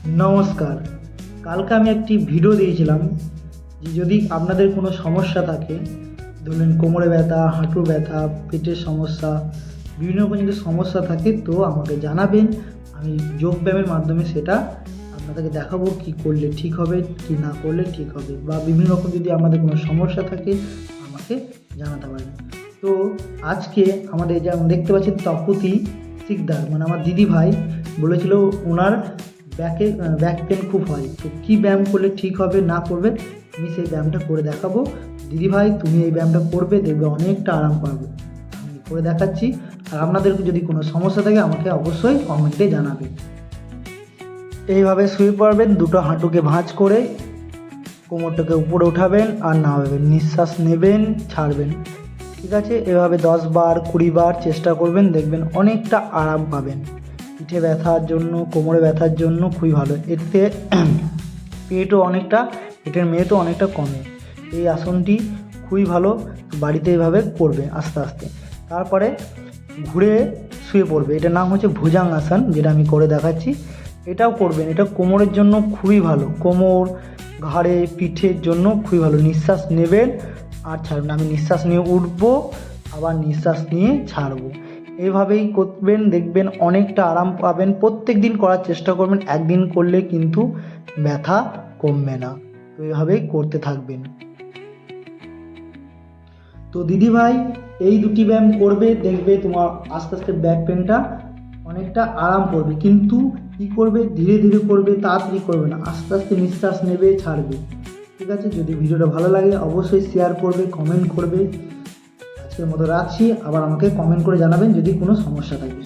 নমস্কার। কালকে আমি একটি ভিডিও দিয়েছিলাম যে যদি আপনাদের কোনো সমস্যা থাকে, ধরুন কোমরে ব্যথা, হাঁটু ব্যথা, পেটের সমস্যা, বিভিন্ন রকম যদি সমস্যা থাকে তো আমাকে জানাবেন। আমি যোগব্যায়ামের মাধ্যমে সেটা আপনাদেরকে দেখাবো কী করলে ঠিক হবে, কী না করলে ঠিক হবে, বা বিভিন্ন রকম যদি আমাদের কোনো সমস্যা থাকে আমাকে জানাতে পারেন। তো আজকে আমাদের যেমন দেখতে পাচ্ছেন তপতি শিকদার, মানে আমার দিদি ভাই বলেছিল ওনার ব্যাক পেন খুব হয়, তো কী ব্যায়াম করলে ঠিক হবে না করবে আমি সেই ব্যায়ামটা করে দেখাবো। দিদিভাই তুমি এই ব্যায়ামটা করবে, দেখবে অনেকটা আরাম পাবে। আমি করে দেখাচ্ছি। আর আপনাদের যদি কোনো সমস্যা থাকে আমাকে অবশ্যই কমেন্টে জানাবে। এইভাবে শুয়ে পড়বেন, দুটো হাঁটুকে ভাঁজ করে, কোমরটাকে উপরে উঠাবেন আর নামাবেন, নিঃশ্বাস নেবেন ছাড়বেন। ঠিক আছে, এভাবে 10 বার 20 বার চেষ্টা করবেন, দেখবেন অনেকটা আরাম পাবেন। পিঠে ব্যথার জন্য, কোমরে ব্যথার জন্য খুবই ভালো। এতে পেটের মেদও অনেকটা কমে। এই আসনটি খুবই ভালো, বাড়িতে এইভাবে করবে আস্তে আস্তে। তারপরে ঘুরে শুয়ে পড়বে। এটার নাম হচ্ছে ভুজাঙ্গাসন, যেটা আমি করে দেখাচ্ছি। এটাও করবেন, এটা কোমরের জন্য খুবই ভালো, কোমর, ঘাড়ে, পিঠের জন্য খুবই ভালো। নিঃশ্বাস নেবেন আর ছাড়বেন। আমি নিঃশ্বাস নিয়ে উঠবো, আবার নিঃশ্বাস নিয়ে ছাড়বো। এইভাবেই করবেন, দেখবেন অনেকটা আরাম পাবেন। প্রত্যেক দিন করার চেষ্টা করবেন, একদিন করলে কিন্তু ব্যথা কমবে না। তো এইভাবেই করতে থাকবেন। তো দিদিভাই এই দুটি ব্যায়াম করবে, দেখবে তোমার আস্তে আস্তে ব্যাক পেনটা অনেকটা আরাম করবে। কিন্তু কী করবে, ধীরে ধীরে করবে, তাড়াতাড়ি করবে না, আস্তে আস্তে নিঃশ্বাস নেবে ছাড়বে। ঠিক আছে, যদি ভিডিওটা ভালো লাগে অবশ্যই শেয়ার করবে, কমেন্ট করবে। আজকের মতো রাখছি, আবার আমাকে কমেন্ট করে জানাবেন যদি কোনো সমস্যা থাকে।